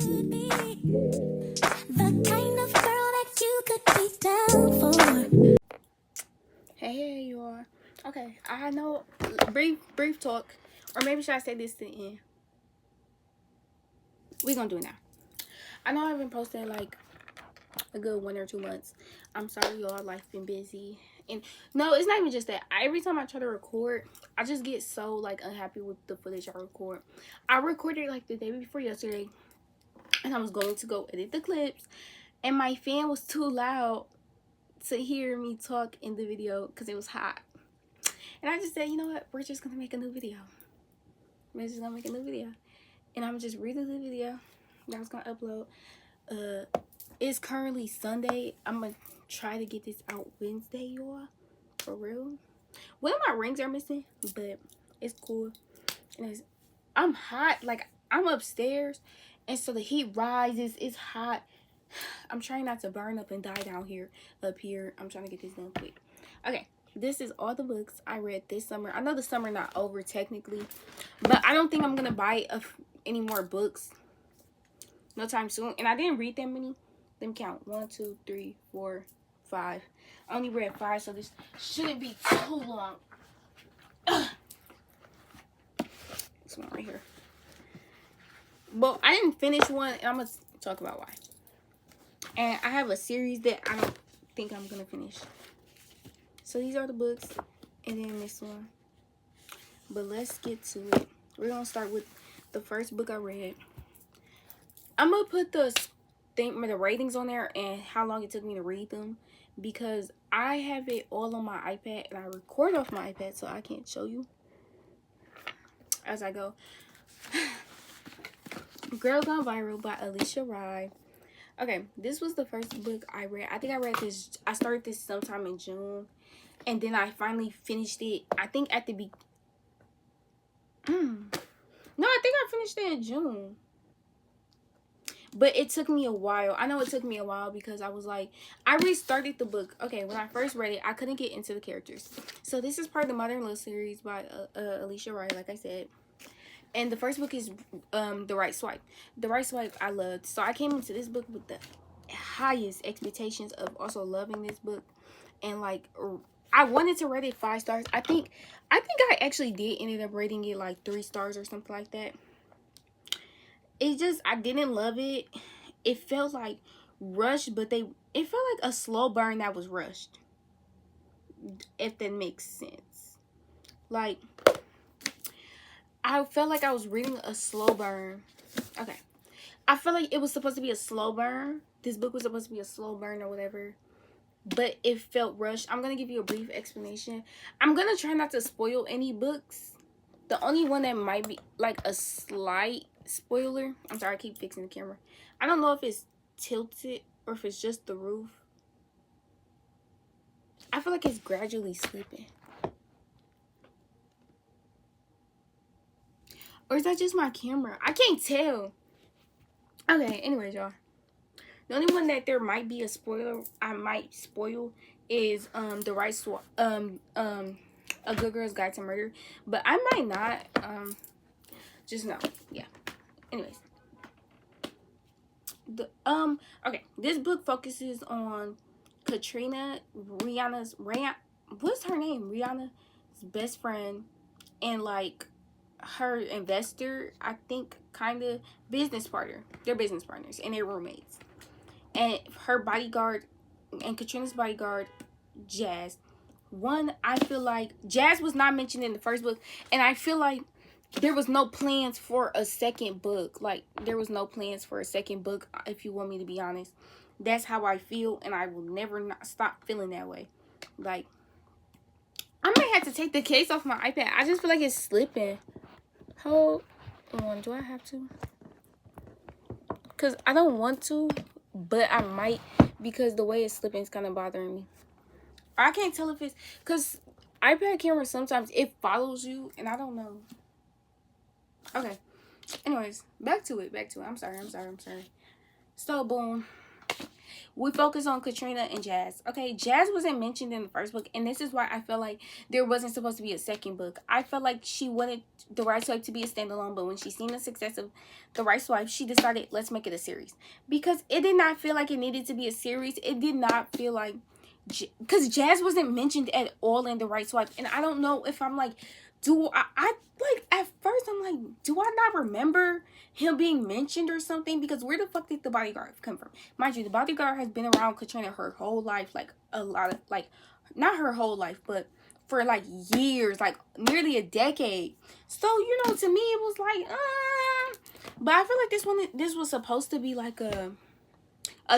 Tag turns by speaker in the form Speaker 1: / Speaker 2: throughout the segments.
Speaker 1: could be the kind of girl that you could be down for. Hey, you all. Okay, I know, brief talk, or maybe should I say this to the end? We're gonna do it now. I know I've been posting like a good 1 or 2 months. I'm sorry, y'all. Life been busy, and no, it's not even just that. Every time I try to record, I just get so like unhappy with the footage I record. I recorded like the day before yesterday, and I was going to go edit the clips, and my fan was too loud to hear me talk in the video because it was hot. And I just said, you know what? We're just gonna make a new video. We're just gonna make a new video, and I'm just reading the video that I was gonna upload. It's currently Sunday. I'm gonna try to get this out Wednesday, y'all. For real. One of my rings are missing, but it's cool. And I'm hot. Like, I'm upstairs, and so the heat rises. It's hot. I'm trying not to burn up and die down here, up here. I'm trying to get this done quick. Okay, this is all the books I read this summer. I know the summer not over technically, but I don't think I'm gonna buy any more books no time soon. And I didn't read that many. Let me count. 1, 2, 3, 4, 5. I only read 5, so this shouldn't be too long. This one right here. But I didn't finish one, and I'm gonna talk about why. And I have a series that I don't think I'm gonna finish. So these are the books, and then this one. But let's get to it. We're gonna start with the first book I read. I'm gonna put the ratings on there and how long it took me to read them, because I have it all on my iPad and I record off my iPad, so I can't show you as I go. Girl Gone Viral by Alicia Rye. Okay, this was the first book I read. I think I started this sometime in June, and then I finally finished it, I think at the no, I think I finished it in June. But it took me a while. I know it took me a while because I was like, I restarted the book. Okay, when I first read it, I couldn't get into the characters. So this is part of the Modern Love series by Alicia Rye, like I said. And the first book is The Right Swipe. The Right Swipe I loved. So I came into this book with the highest expectations of also loving this book. And like, I wanted to rate it 5 stars. I think I actually did ended up rating it like 3 stars or something like that. It just, I didn't love it. It felt like rushed, but it felt like a slow burn that was rushed, if that makes sense. Like, I felt like I was reading a slow burn. Okay, I feel like it was supposed to be a slow burn. This book was supposed to be a slow burn or whatever, but it felt rushed. I'm gonna give you a brief explanation. I'm gonna try not to spoil any books. The only one that might be like a slight spoiler, I'm sorry, I keep fixing the camera. I don't know if it's tilted or if it's just the roof. I feel like it's gradually slipping. Or is that just my camera? I can't tell. Okay, anyways, y'all. The only one that there might be a spoiler I might spoil is The Right Swipe, A Good Girl's Guide to Murder. But I might not. Just know. Yeah. Anyways. Okay, this book focuses on Katrina, Rihanna's best friend, and like her investor, I think, kind of business partner. They're business partners and they're roommates. And her bodyguard and Katrina's bodyguard, Jazz. I feel like Jazz was not mentioned in the first book, and I feel like there was no plans for a second book. Like, there was no plans for a second book, if you want me to be honest. That's how I feel, and I will never not stop feeling that way. Like, I might have to take the case off my iPad. I just feel like it's slipping. Hold on, do I have to? Because I don't want to, but I might, because the way it's slipping is kind of bothering me. I can't tell if it's, because iPad camera sometimes, it follows you, and I don't know. Okay, anyways, back to it. I'm sorry. So, boom. We focus on Katrina and Jazz. Okay, Jazz wasn't mentioned in the first book, and this is why I feel like there wasn't supposed to be a second book. I felt like she wanted The Right Swipe to be a standalone, but when she seen the success of The Right Swipe, she decided, let's make it a series. Because it did not feel like it needed to be a series. It did not feel like, because Jazz wasn't mentioned at all in The Right Swipe, and I don't know if I'm like, do I like, at first I'm like, do I not remember him being mentioned or something? Because where the fuck did the bodyguard come from? Mind you, the bodyguard has been around Katrina her whole life, like a lot of, like, not her whole life, but for like years, like nearly a decade. So, you know, to me it was like, but I feel like this was supposed to be like a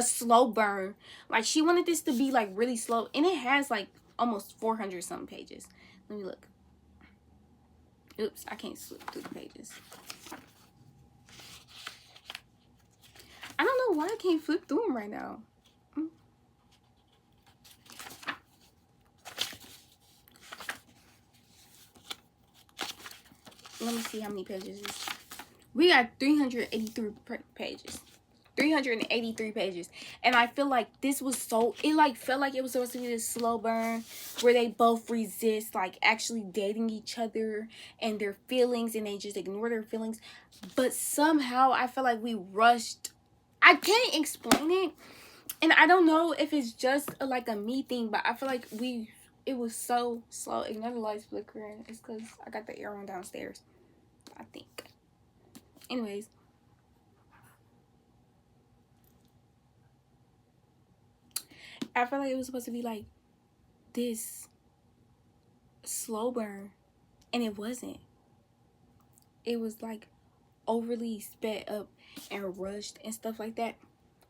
Speaker 1: slow burn. Like, she wanted this to be like really slow, and it has like almost 400 something pages. Let me look. Oops, I can't slip through the pages. I don't know why I can't flip through them right now. Let me see how many pages it is. We got 383 pages. 383 pages. And I feel like this was so, it like felt like it was supposed to be this slow burn where they both resist like actually dating each other and their feelings, and they just ignore their feelings. But somehow I feel like we rushed. I can't explain it, and I don't know if it's just like a me thing, but I feel like it was so slow. Ignore the lights flickering. It's because I got the air on downstairs, I think. Anyways, I feel like it was supposed to be like this slow burn, and it wasn't. It was like overly sped up and rushed and stuff like that,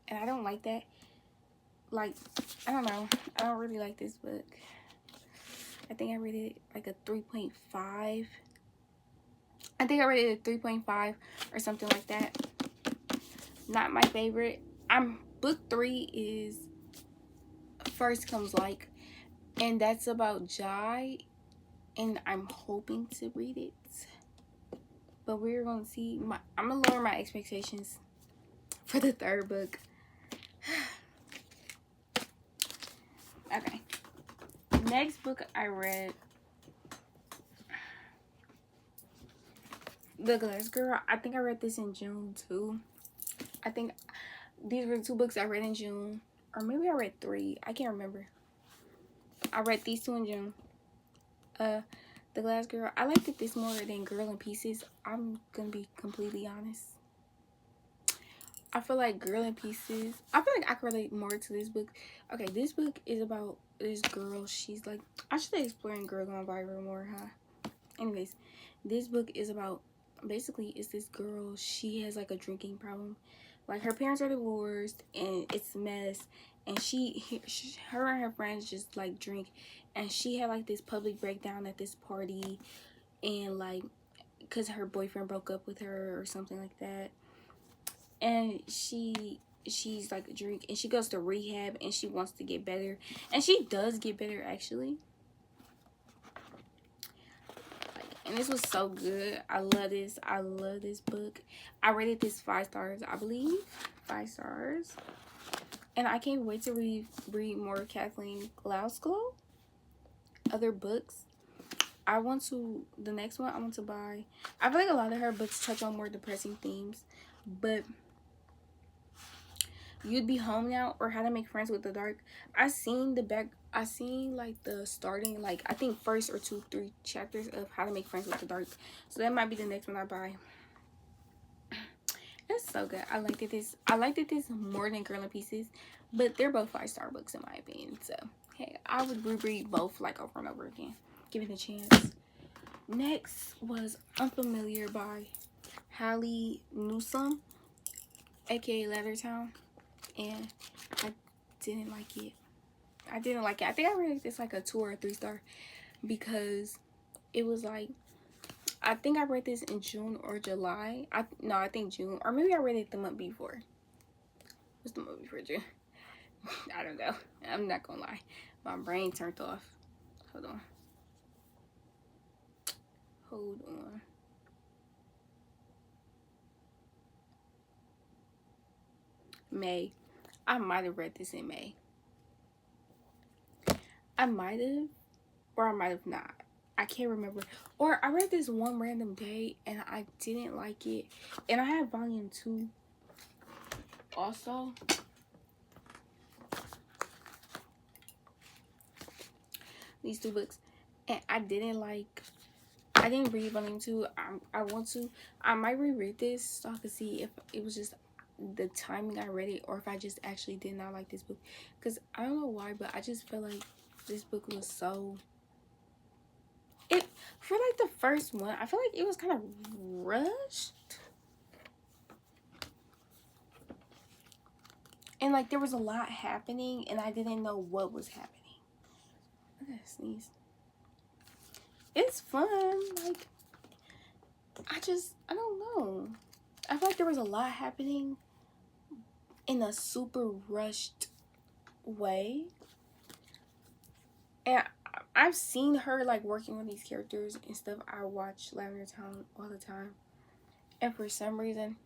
Speaker 1: and I don't like that. Like, I don't know, I don't really like this book. I think I rated it like a 3.5. I think I rated it a 3.5 or something like that. Not my favorite. Book 3 is First Comes Like, and that's about Jai, and I'm hoping to read it, but we're gonna see. I'm gonna lower my expectations for the third book. Okay, next book I read, The Glass Girl. I think I read this in June too. I think these were the 2 books I read in June, or maybe I read 3. I can't remember. I read these 2 in June. The Glass Girl, I liked it this more than Girl in Pieces. I'm gonna be completely honest. I feel like Girl in Pieces, I feel like I can relate more to this book. Okay, this book is about this girl. She's like, I should exploring Girl Gone Viral more, huh? Anyways, this book is about, basically, it's this girl. She has like a drinking problem. Like, her parents are divorced and it's a mess, and her and her friends just like drink, and she had like this public breakdown at this party, and like, because her boyfriend broke up with her or something like that, and she's like a drink, and she goes to rehab, and she wants to get better, and she does get better actually. And this was so good. I love this book. I rated this 5 stars, I believe. 5 stars. And I can't wait to read more Kathleen Glasgow other books. The next one I want to buy, I feel like a lot of her books touch on more depressing themes, but You'd Be Home Now or How to Make Friends with the Dark, I seen like the starting, like I think first or 2-3 chapters of How to Make Friends with the Dark, so that might be the next one I buy. It's so good. I liked it this more than Girl in Pieces, but they're both 5-star books in my opinion, so hey, I would reread both like over and over again, give it a chance. Next was Unfamiliar by Hallie Newsome, aka Lettertown, and I didn't like it. I think I rated this like a 2 or a 3 star because it was like, I think I read this in June or July. I think June, or maybe I read it the month before. What's the month before June? I don't know. I'm not gonna lie. My brain turned off. Hold on. May. I might have read this in May. I might have, or I might have not. I can't remember. Or I read this one random day and I didn't like it. And I have volume 2 also. These 2 books. And I didn't read volume 2. I want to. I might reread this so I can see if it was just the timing I read it or if I just actually did not like this book. Because I don't know why, but I just feel like this book was so... For like the first one, I feel like it was kind of rushed. And like there was a lot happening and I didn't know what was happening. I gotta sneeze. It's fun. Like, I don't know. I feel like there was a lot happening in a super rushed way. And I've seen her like working with these characters and stuff. I watch Lavender Town all the time. And for some reason,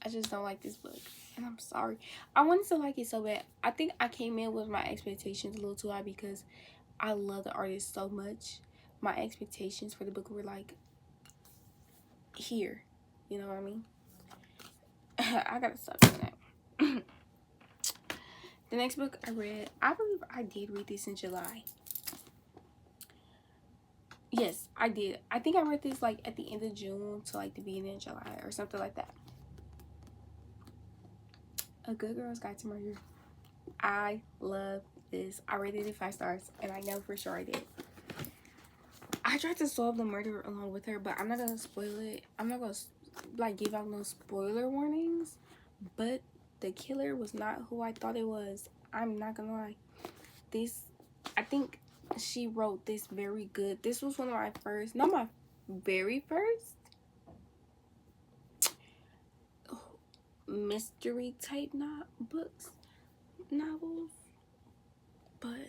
Speaker 1: I just don't like this book. And I'm sorry. I wanted to like it so bad. I think I came in with my expectations a little too high because I love the artist so much. My expectations for the book were like here. You know what I mean? I gotta stop doing that. The next book I read, I believe I did read this in July. Yes, I did. I think I read this like at the end of June to like the beginning of July or something like that. A Good Girl's Guide to Murder. I love this. I rated it 5 stars and I know for sure I did. I tried to solve the murder along with her, but I'm not gonna spoil it. I'm not gonna like give out no spoiler warnings, but the killer was not who I thought it was. I'm not gonna lie. I think she wrote this very good. This was one of my first, not my very first mystery type novels, but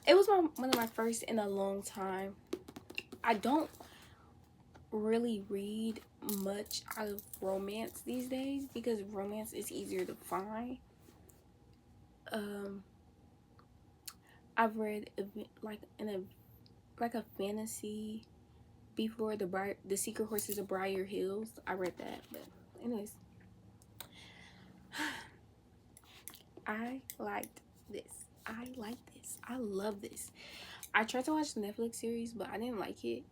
Speaker 1: it was one of my first in a long time. I don't really read much out of romance these days because romance is easier to find. I've read a fantasy before, the Secret Horses of Briar Hills. I read that, but anyways, I liked this. I love this. I tried to watch the Netflix series, but I didn't like it.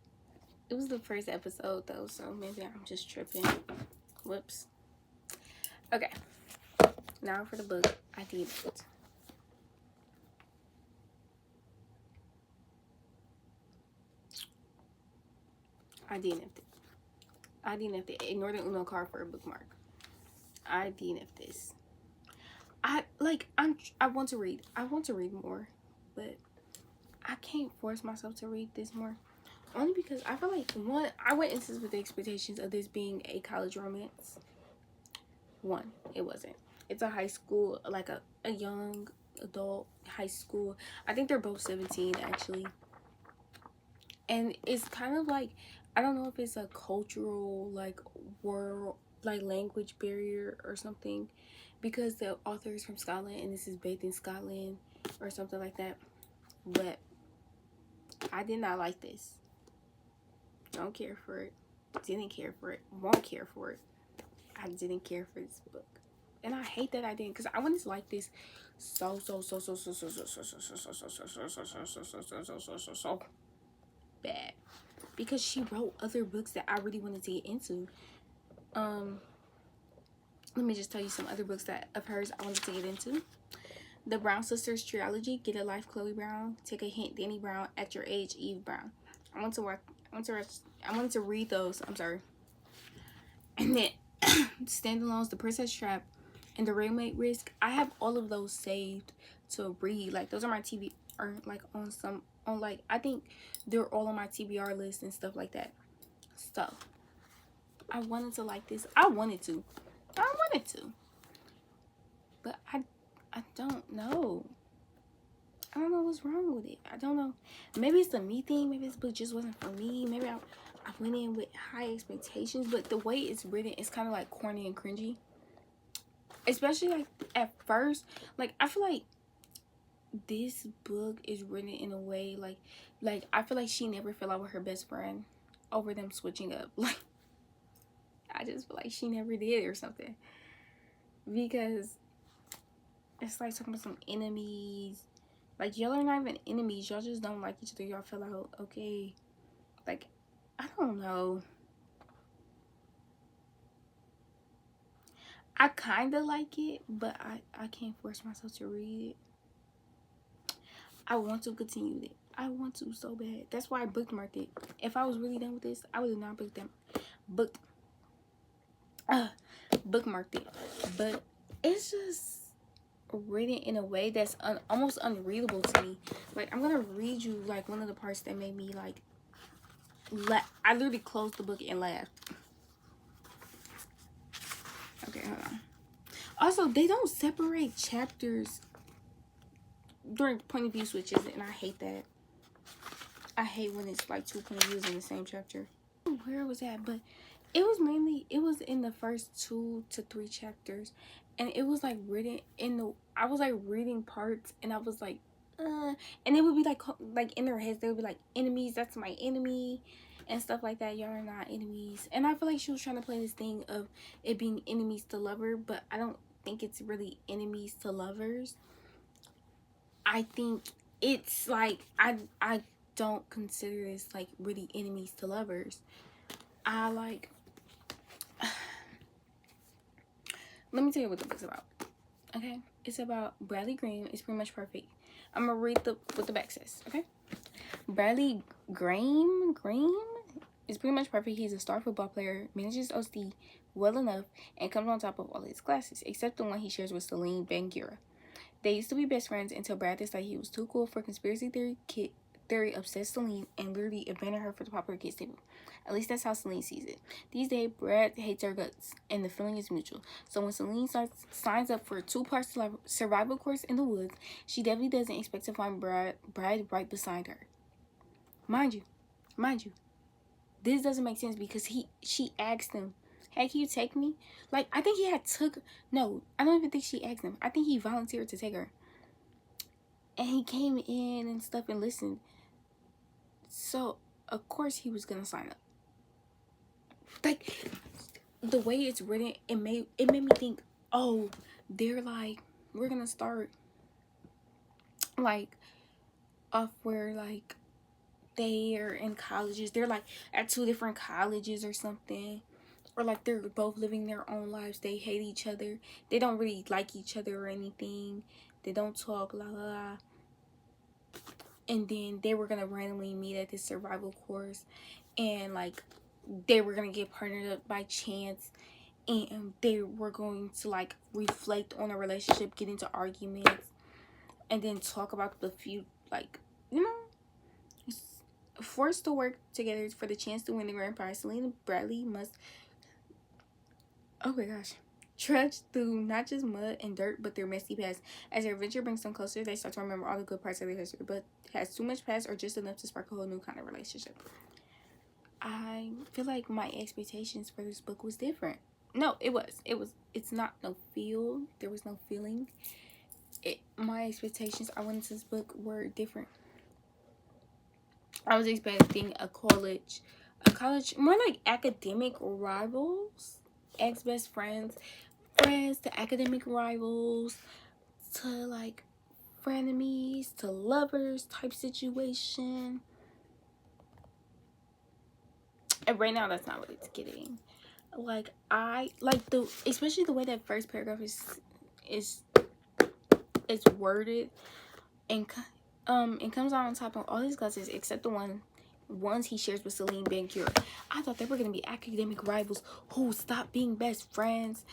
Speaker 1: It was the first episode though, so maybe I'm just tripping. Whoops. Okay. Now for the book I did it. I DNF'd it. Ignore the Uno card for a bookmark. I DNF'd this. I want to read. I want to read more, but I can't force myself to read this more. Only because I feel like, one, I went into this with the expectations of this being a college romance. One, it wasn't. It's a high school, like a young adult high school. I think they're both 17 actually. And it's kind of like, I don't know if it's a cultural like world, like language barrier or something, because the author is from Scotland and this is based in Scotland or something like that. But I did not like this. Don't care for it. Didn't care for it. Won't care for it. I didn't care for this book. And I hate that I didn't, because I wanted to like this so bad. Because she wrote other books that I really wanted to get into. Let me just tell you some other books that of hers I wanted to get into. The Brown Sisters trilogy, Get a Life, Chloe Brown, Take a Hint, Danny Brown, At Your Age, Eve Brown. I wanted to read those. I'm sorry. And then standalones, The Princess Trap, and The Roommate Risk. I have all of those saved to read. Like those are my TV, or like I think they're all on my TBR list and stuff like that. So I wanted to like this. I wanted to, but I don't know. I don't know what's wrong with it. I don't know. Maybe it's a me thing. Maybe this book just wasn't for me. Maybe I went in with high expectations, but the way it's written, it's kind of like corny and cringy. especially like at first, like I feel like this book is written in a way like I feel like she never fell out with her best friend over them switching up. Like I just feel like she never did or something, because it's like talking about some enemies. Like y'all are not even enemies, y'all just don't like each other, y'all fell out. Okay, like I don't know, I kind of like it, but I can't force myself to read it. I want to continue it. I want to so bad. That's why I bookmarked it. If I was really done with this, I would have not booked uh, bookmarked it. But it's just written in a way that's almost unreadable to me. Like I'm gonna read you like one of the parts that made me like I literally closed the book and laughed. Okay, hold on. Also, they don't separate chapters during point of view switches, and I hate that. I hate when it's like 2 point of views in the same chapter. Where was that? But it was in the first 2 to 3 chapters, and it was like written in the, I was like reading parts and I was like and it would be like in their heads they would be like, enemies, that's my enemy and stuff like that. Y'all are not enemies. And I feel like she was trying to play this thing of it being enemies to lover, but I don't think it's really enemies to lovers. I think it's like I don't consider this like really enemies to lovers. I like let me tell you what the book's about. Okay, it's about Bradley Graham. It's pretty much perfect. I'm gonna read what the back says. Okay, Bradley Graham is pretty much perfect. He's a star football player, manages OC well enough, and comes on top of all his classes except the one he shares with Celine Bangira. They used to be best friends until Brad decided he was too cool for conspiracy theory obsessed Celine and literally abandoned her for the popular kids table. At least that's how Celine sees it. These days, Brad hates her guts, and the feeling is mutual. So when Celine signs up for a 2-part survival course in the woods, she definitely doesn't expect to find Brad right beside her. Mind you, this doesn't make sense because she asked him, "Hey, can you take me?" Like I think he had took. No, I don't even think she asked him. I think he volunteered to take her, and he came in and stuff and listened. So of course he was gonna sign up. Like the way it's written, it made me think, oh, they're like, we're gonna start like off where like they're in colleges. They're like at 2 different colleges or something. Or like they're both living their own lives. They hate each other. They don't really like each other or anything. They don't talk, la la la. And then they were gonna randomly meet at this survival course, and like they were gonna get partnered up by chance, and they were going to like reflect on a relationship, get into arguments, and then talk about the few, like, you know, forced to work together for the chance to win the grand prize. Celine and Bradley must, oh my gosh, trudge through not just mud and dirt, but their messy past. As their adventure brings them closer, they start to remember all the good parts of their history, but has too much past or just enough to spark a whole new kind of relationship. I feel like my expectations for this book was different. No, it's not no feel. There was no feeling. My expectations I went into this book were different. I was expecting a college, more like academic rivals, ex-best friends to academic rivals, to like frenemies, to lovers type situation. And right now that's not what it's getting. Like I like especially the way that first paragraph is worded, and it comes out on top of all his classes except the ones he shares with Celine Bangira. I thought they were gonna be academic rivals who stopped being best friends,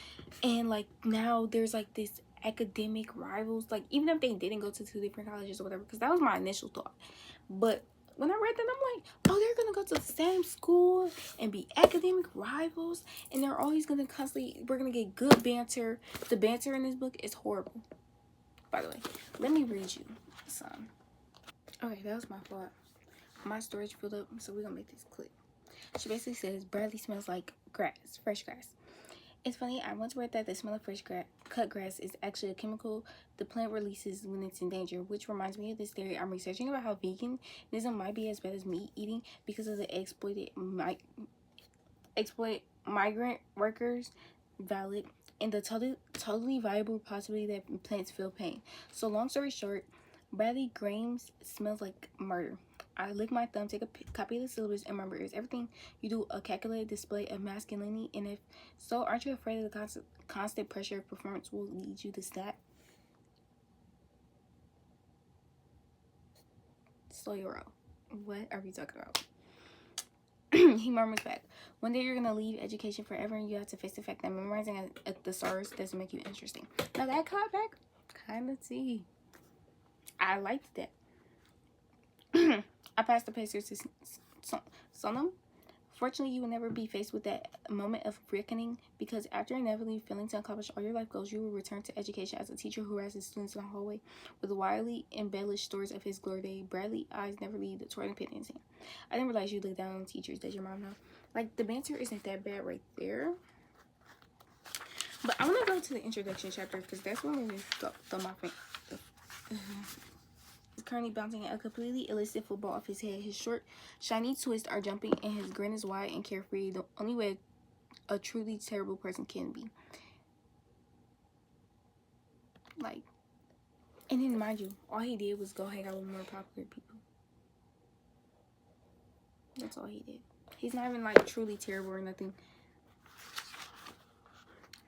Speaker 1: and like now there's like this academic rivals, like even if they didn't go to 2 different colleges or whatever, because that was my initial thought. But when I read that, I'm like, oh, they're gonna go to the same school and be academic rivals, and they're always gonna we're gonna get good banter. The banter in this book is horrible, by the way. Let me read you some. Okay, that was my fault. My storage filled up, so we're gonna make this quick. She basically says Bradley smells like grass, fresh grass. It's funny, I once read that the smell of fresh cut grass is actually a chemical the plant releases when it's in danger, which reminds me of this theory I'm researching about how veganism might be as bad as meat eating because of the exploit migrant workers. Valid, and the totally viable possibility that plants feel pain. So long story short, Bradley Grimes smells like murder. I lick my thumb, take a copy of the syllabus, and remember, is everything you do a calculated display of masculinity? And if so, aren't you afraid of the constant pressure of performance will lead you to snap? Slow your roll. What are we talking about? He murmurs back, one day you're gonna leave education forever and you have to face the fact that memorizing a thesaurus doesn't make you interesting. Now that caught back kind of tea. I liked that. I passed the pacers to Sonam. Fortunately, you will never be faced with that moment of reckoning, because after inevitably failing to accomplish all your life goals, you will return to education as a teacher who harasses students in the hallway with wildly embellished stories of his glory day. Bradley eyes never leave the toilet pit in. I didn't realize you look down on teachers. Does your mom know? Like, the banter isn't that bad right there. But I want to go to the introduction chapter because that's when we throw my finger. He's currently bouncing a completely illicit football off his head. His short, shiny twists are jumping, and his grin is wide and carefree, the only way a truly terrible person can be. Like, and then mind you, all he did was go hang out with more popular people. That's all he did. He's not even like truly terrible or nothing.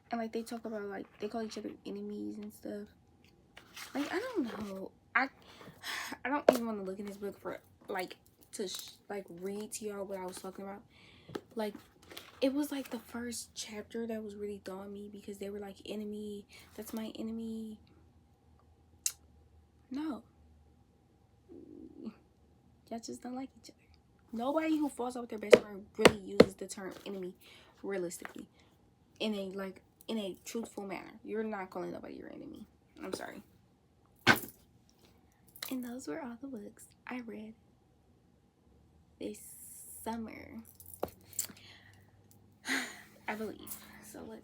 Speaker 1: And like they talk about, like, they call each other enemies and stuff. Like, I don't know. I don't even want to look in this book for like to like read to y'all what I was talking about. Like, it was like the first chapter that was really throwing me because they were like, enemy, that's my enemy. No, y'all just don't like each other. Nobody who falls out with their best friend really uses the term enemy realistically in a truthful manner. You're not calling nobody your enemy. I'm sorry. And those were all the books I read this summer, I believe. So let's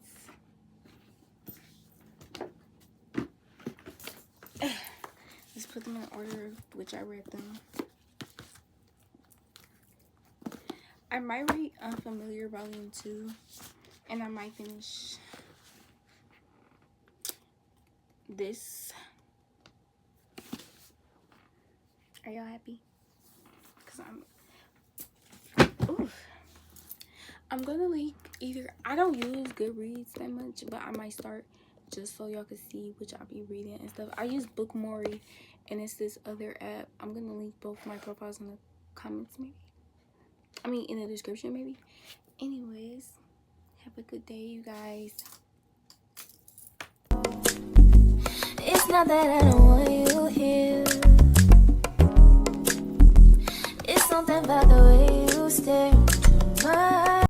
Speaker 1: put them in order of which I read them. I might read Unfamiliar Volume 2, and I might finish this. Are y'all happy? Because I'm gonna link either, I don't use Goodreads that much, but I might start just so y'all can see what y'all be reading and stuff. I use Bookmori, and it's this other app. I'm gonna link both my profiles in the comments, maybe. I mean, in the description, maybe. Anyways, have a good day, you guys. It's not that I don't want you here. It's something about the way you stare.